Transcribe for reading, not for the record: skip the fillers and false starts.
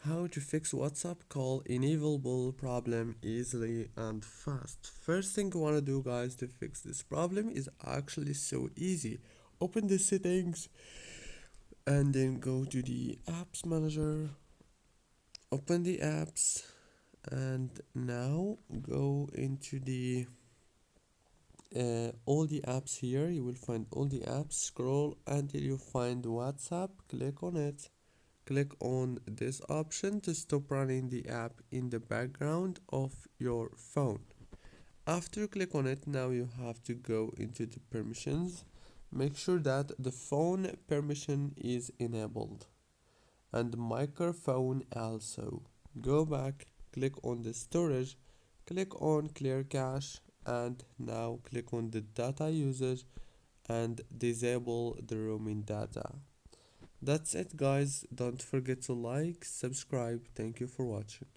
how to fix WhatsApp call Unavailable problem easily and fast. First thing you want to do, guys, to fix this problem is actually so easy. Open the settings and then go to the apps manager. Open the apps and now go into the all the apps here. You will find all the apps. Scroll until you find WhatsApp. Click on it. Click on this option to stop running the app in the background of your phone. After you click on it, now you have to go into the permissions. Make sure that the phone permission is enabled and microphone also. Go back, click on the storage, click on clear cache, and now click on the data usage and disable the roaming data. That's it, guys. Don't forget to like, subscribe. Thank you for watching.